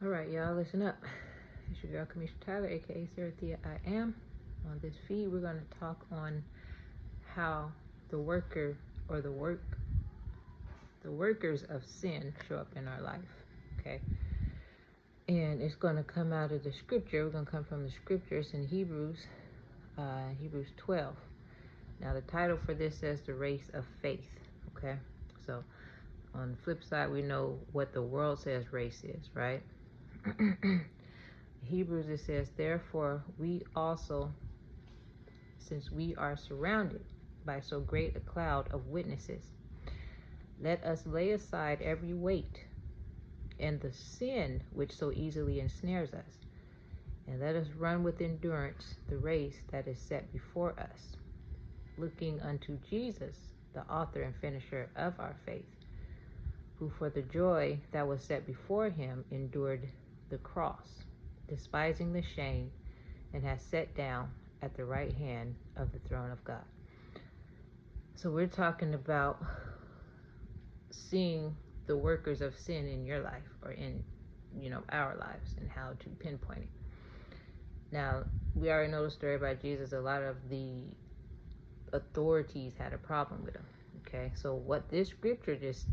All right, y'all, listen up. It's your girl, Kamisha Tyler, aka Sarah Thea. I am. On this feed, we're going to talk on how the worker or the workers of sin show up in our life. Okay, and it's going to come out of the scripture. We're going to come from the scriptures in Hebrews 12. Now, the title for this says the race of faith. Okay, so on the flip side, we know what the world says race is, right? Hebrews, it says, therefore we also, since we are surrounded by so great a cloud of witnesses, let us lay aside every weight and the sin which so easily ensnares us, and let us run with endurance the race that is set before us, looking unto Jesus, the author and finisher of our faith, who for the joy that was set before him endured the cross, despising the shame, and has sat down at the right hand of the throne of God. So we're talking about seeing the workers of sin in your life, or in our lives, and how to pinpoint it. Now, we already know the story about Jesus. A lot of the authorities had a problem with him. Okay, so what this scripture just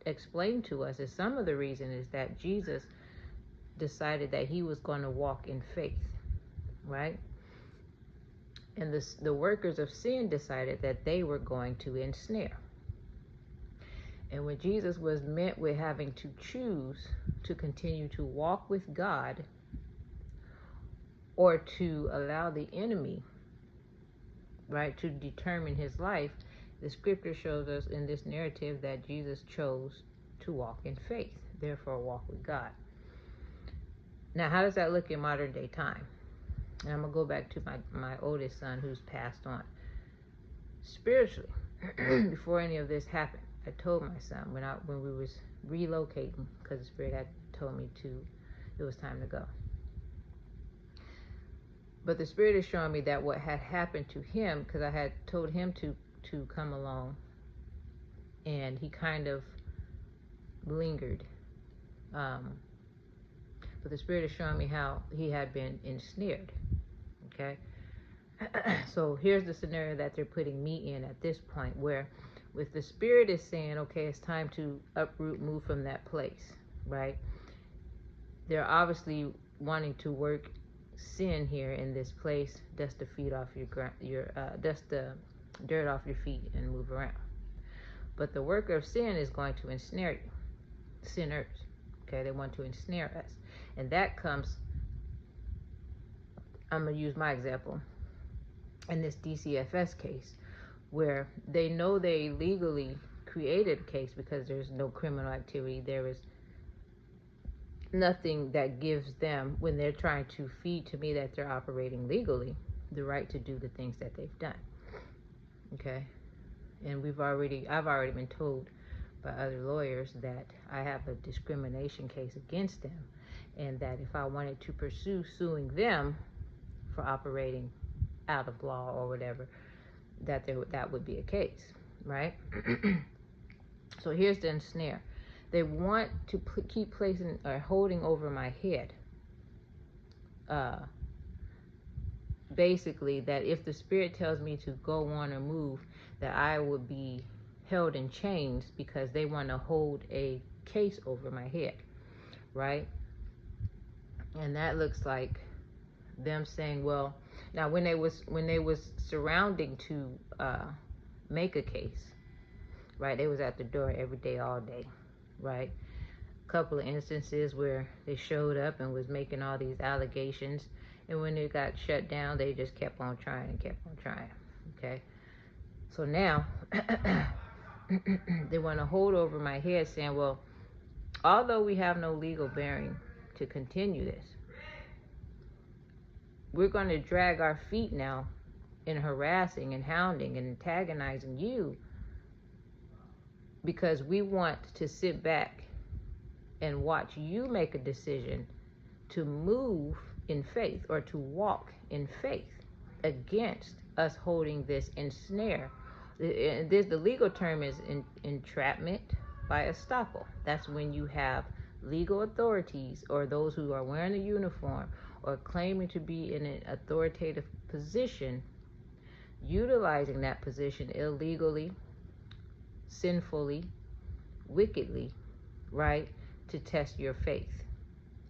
explained to us is some of the reason is that Jesus decided that he was going to walk in faith, right? And the workers of sin decided that they were going to ensnare. And when Jesus was met with having to choose to continue to walk with God or to allow the enemy, right, to determine his life, the scripture shows us in this narrative that Jesus chose to walk in faith, therefore walk with God. Now, how does that look in modern day time? And I'm going to go back to my oldest son who's passed on. Spiritually, before any of this happened, I told my son when we was relocating, because the Spirit had told me it was time to go. But the Spirit is showing me that what had happened to him, because I had told him to come along, and he kind of lingered. But the Spirit is showing me how he had been ensnared. Okay? So here's the scenario that they're putting me in at this point, where with the Spirit is saying, okay, it's time to uproot, move from that place, right? They're obviously wanting to work sin here in this place, dust the feet off dust the dirt off your feet and move around. But the worker of sin is going to ensnare you, sinners. Okay, they want to ensnare us, and that comes. I'm gonna use my example in this DCFS case, where they know they legally created a case because there's no criminal activity. There is nothing that gives them, when they're trying to feed to me that they're operating legally, the right to do the things that they've done. Okay, and I've already been told by other lawyers that I have a discrimination case against them, and that if I wanted to pursue suing them for operating out of law or whatever, that would be a case, right? So here's the ensnare. They want to keep placing or holding over my head, basically, that if the Spirit tells me to go on or move, that I would be held in chains, because they want to hold a case over my head, right? And that looks like them saying, well, now when they was surrounding to make a case, right, they was at the door every day, all day, right? A couple of instances where they showed up and was making all these allegations, and when it got shut down, they just kept on trying and kept on trying. Okay, so now they want to hold over my head, saying, well, although we have no legal bearing to continue this, we're going to drag our feet now in harassing and hounding and antagonizing you, because we want to sit back and watch you make a decision to move in faith, or to walk in faith, against us holding this ensnare. The legal term is entrapment by estoppel. That's when you have legal authorities or those who are wearing a uniform or claiming to be in an authoritative position, utilizing that position illegally, sinfully, wickedly, right, to test your faith,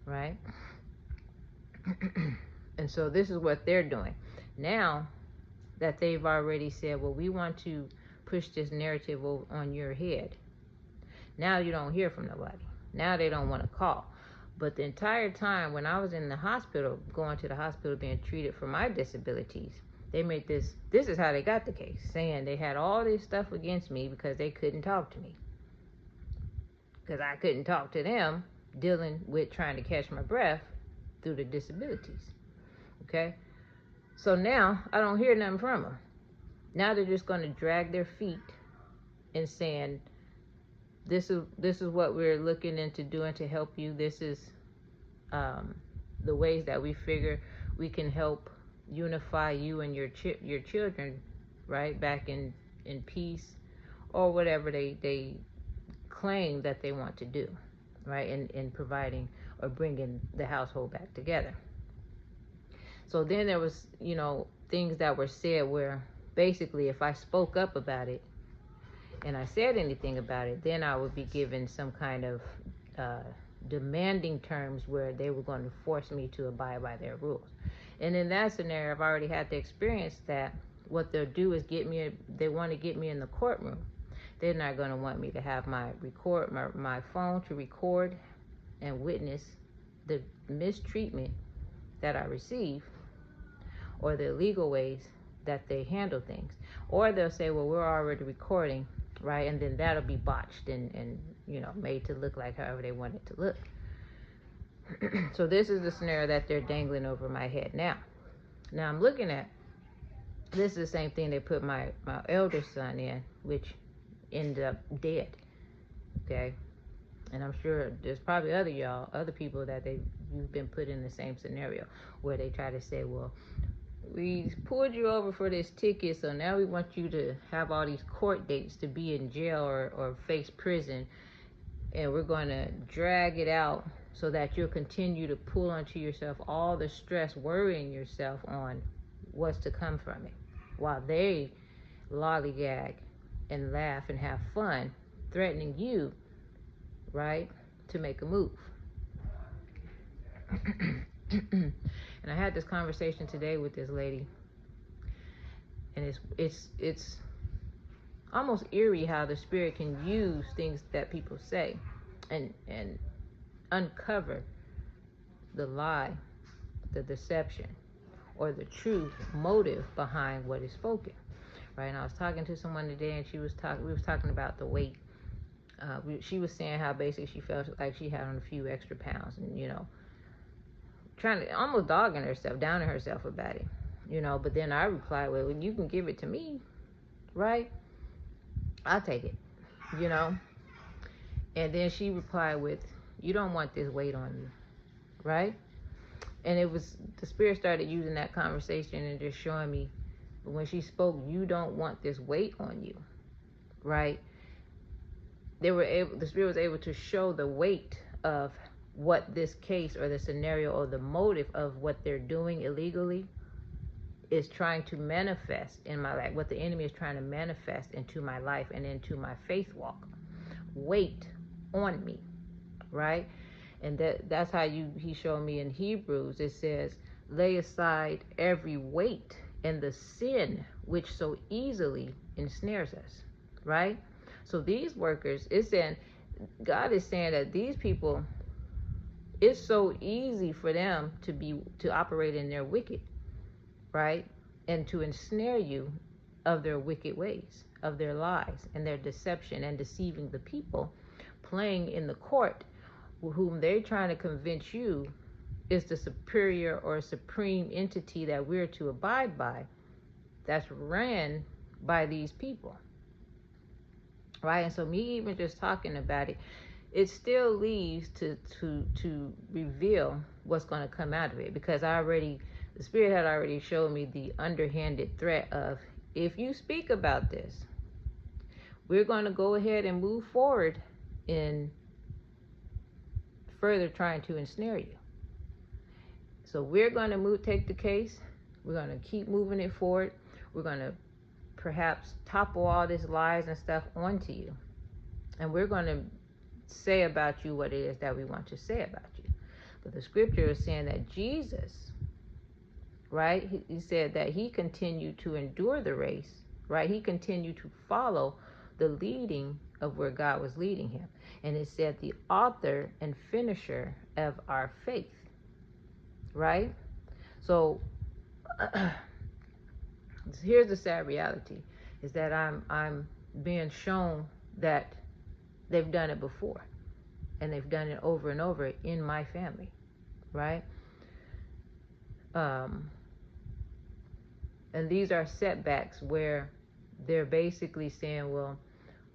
right? And so this is what they're doing. Now that they've already said, well, we want to push this narrative on your head, now you don't hear from nobody. Now they don't want to call. But the entire time when I was in the hospital, going to the hospital being treated for my disabilities, they made this is how they got the case, saying they had all this stuff against me because they couldn't talk to me. Because I couldn't talk to them, dealing with trying to catch my breath through the disabilities. Okay? So now I don't hear nothing from them. Now they're just going to drag their feet and saying, this is what we're looking into doing to help you. This is the ways that we figure we can help unify you and your children, right, back in peace, or whatever they claim that they want to do, right, in providing or bringing the household back together. So then there was, things that were said where basically if I spoke up about it and I said anything about it, then I would be given some kind of demanding terms where they were going to force me to abide by their rules. And in that scenario, I've already had the experience that what they'll do is they want to get me in the courtroom. They're not going to want me to have my phone to record and witness the mistreatment that I receive or the illegal ways that they handle things. Or they'll say, well, we're already recording, right? And then that'll be botched and made to look like however they want it to look. So this is the scenario that they're dangling over my head now. Now I'm looking at, this is the same thing they put my elder son in, which ended up dead. Okay? And I'm sure there's probably other people that you've been put in the same scenario where they try to say, well, we pulled you over for this ticket, so now we want you to have all these court dates to be in jail or face prison, and we're going to drag it out so that you'll continue to pull onto yourself all the stress, worrying yourself on what's to come from it, while they lollygag and laugh and have fun, threatening you, right, to make a move. And I had this conversation today with this lady, and it's almost eerie how the spirit can use things that people say and uncover the lie, the deception, or the true motive behind what is spoken. Right? And I was talking to someone today, and we was talking about the weight. She was saying how basically she felt like she had on a few extra pounds, and trying to almost dogging herself, downing herself about it, but then I replied, well, you can give it to me, right? I'll take it, and then she replied with, you don't want this weight on you, right? And it was, the spirit started using that conversation and just showing me when she spoke, you don't want this weight on you, right? The spirit was able to show the weight of what this case or the scenario or the motive of what they're doing illegally is trying to manifest in my life, what the enemy is trying to manifest into my life and into my faith walk. Weight on me, right? And that's how he showed me in Hebrews. It says, lay aside every weight and the sin which so easily ensnares us, right? So these workers, God is saying that these people, it's so easy for them to operate in their wicked, right? And to ensnare you of their wicked ways, of their lies and their deception and deceiving the people, playing in the court, whom they're trying to convince you is the superior or supreme entity that we're to abide by, that's ran by these people, right? And so me even just talking about it still leaves to reveal what's going to come out of it, because the spirit had already showed me the underhanded threat of, if you speak about this, we're going to go ahead and move forward in further trying to ensnare you. So we're going to take the case. We're going to keep moving it forward. We're going to perhaps topple all this lies and stuff onto you. And we're going to say about you what it is that we want to say about you. But the scripture is saying that Jesus, right, he said that he continued to endure the race, right? He continued to follow the leading of where God was leading him. And it said the author and finisher of our faith, right? So here's the sad reality, is that I'm being shown that they've done it before, and they've done it over and over in my family, right? And these are setbacks where they're basically saying, well,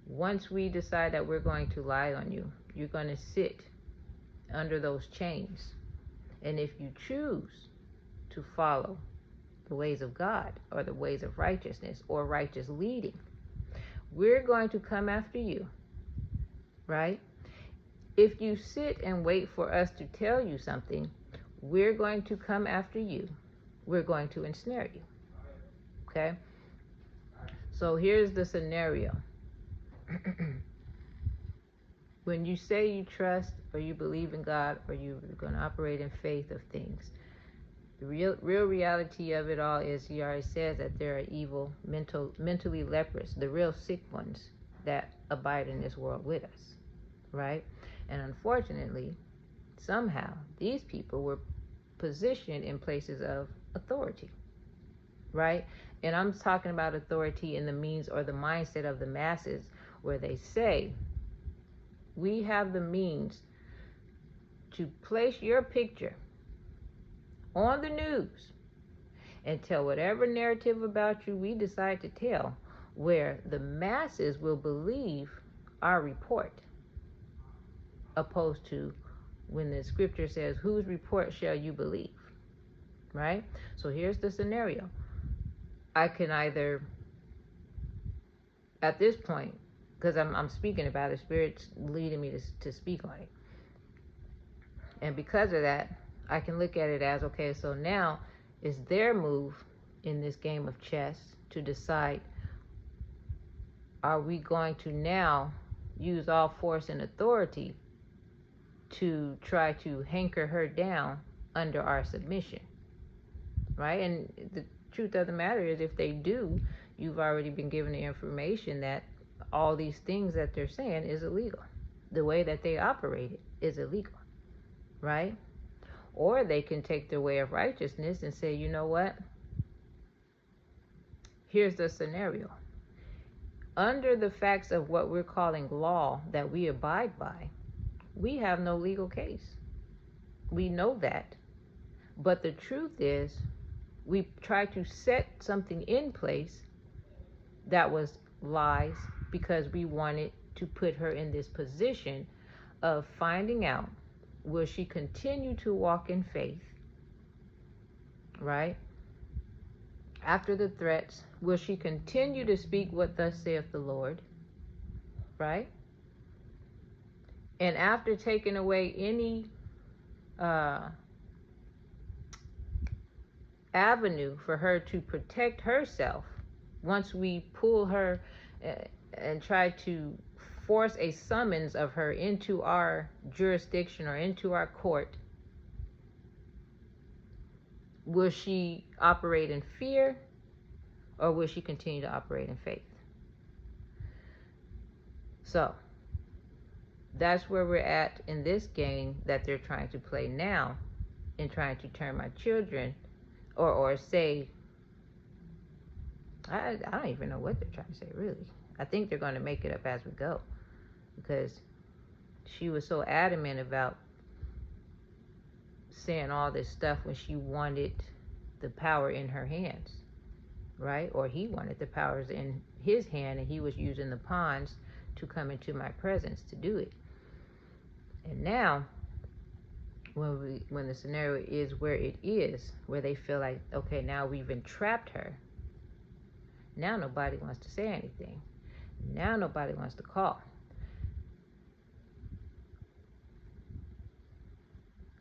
once we decide that we're going to lie on you, you're going to sit under those chains. And if you choose to follow the ways of God or the ways of righteousness or righteous leading, we're going to come after you, right? If you sit and wait for us to tell you something, we're going to come after you. We're going to ensnare you. Okay? So here's the scenario. When you say you trust or you believe in God or you're going to operate in faith of things, the real reality of it all is he already says that there are evil, mentally leprous, the real sick ones that abide in this world with us, right? And unfortunately, somehow these people were positioned in places of authority, right? And I'm talking about authority in the means or the mindset of the masses, where they say, we have the means to place your picture on the news and tell whatever narrative about you we decide to tell, where the masses will believe our report, opposed to when the scripture says, whose report shall you believe, right? So here's the scenario. I can either, at this point, because I'm speaking about it, Spirit's leading me to speak on it. And because of that, I can look at it as, okay, so now it's their move in this game of chess to decide, are we going to now use all force and authority to try to hanker her down under our submission, right? And the truth of the matter is, if they do, you've already been given the information that all these things that they're saying is illegal. The way that they operate it is illegal, right? Or they can take their way of righteousness and say, you know what? Here's the scenario. Under the facts of what we're calling law that we abide by, we have no legal case. We know that. But the truth is, we try to set something in place that was lies, because we wanted to put her in this position of finding out, will she continue to walk in faith, right? After the threats, will she continue to speak what thus saith the Lord, right? And after taking away any avenue for her to protect herself, once we pull her and try to force a summons of her into our jurisdiction or into our court, will she operate in fear, or will she continue to operate in faith? So that's where we're at in this game that they're trying to play now, in trying to turn my children, or say, I don't even know what they're trying to say, really. I think they're going to make it up as we go, because she was so adamant about saying all this stuff when she wanted the power in her hands, right? Or he wanted the powers in his hand, and he was using the pawns to come into my presence to do it. And now, when the scenario is where it is, where they feel like, okay, now we've entrapped her, now nobody wants to say anything. Now nobody wants to call.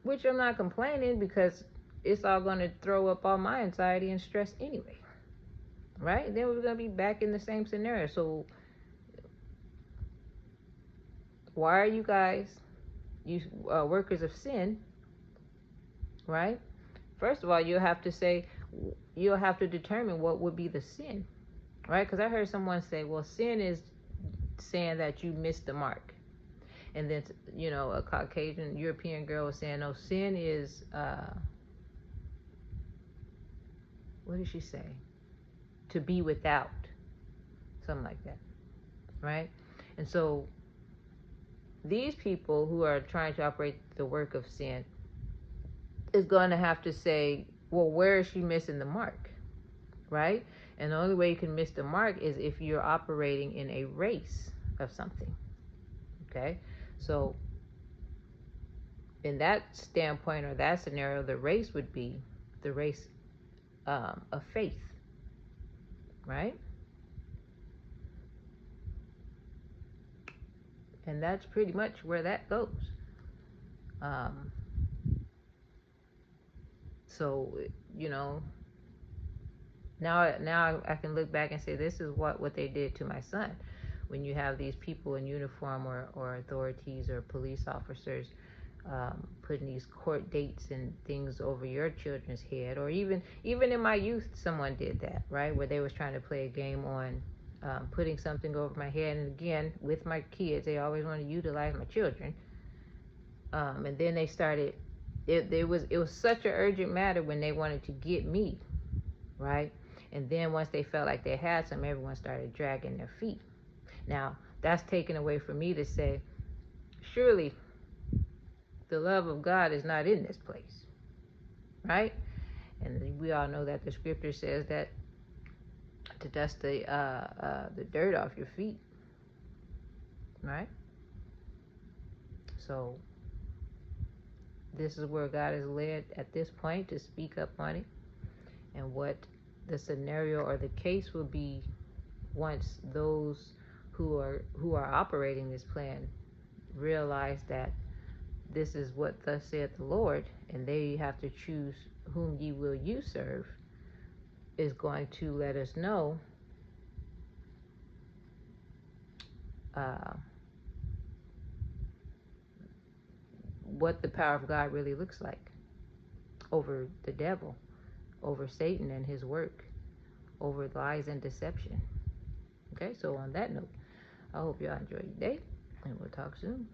which I'm not complaining, because it's all going to throw up all my anxiety and stress anyway, right? Then we're going to be back in the same scenario. So why are you guys, you workers of sin, right? First of all, you'll have to determine what would be the sin, right? Because I heard someone say, well, sin is saying that you missed the mark. And then, a Caucasian European girl was saying, no, sin is, what did she say? To be without. Something like that, right? And so these people who are trying to operate the work of sin is going to have to say, well, where is she missing the mark, right? And the only way you can miss the mark is if you're operating in a race of something, okay? So in that standpoint or that scenario, the race would be the race of faith, right? And that's pretty much where that goes. So, now I can look back and say, this is what they did to my son. When you have these people in uniform or authorities or police officers putting these court dates and things over your children's head, or even in my youth, someone did that, right? Where they was trying to play a game on putting something over my head. And again, with my kids, they always want to utilize my children. And then they started. It was such an urgent matter when they wanted to get me, right? And then once they felt like they had some, everyone started dragging their feet. Now, that's taken away from me to say, surely the love of God is not in this place, right? And we all know that the scripture says that to dust the dirt off your feet, right? So this is where God is led at this point to speak up on it, and what the scenario or the case will be once those who are operating this plan realize that this is what thus saith the Lord, and they have to choose whom ye will you serve, is going to let us know what the power of God really looks like over the devil, over Satan and his work, over lies and deception. Okay, so on that note, I hope y'all enjoy your day, and we'll talk soon.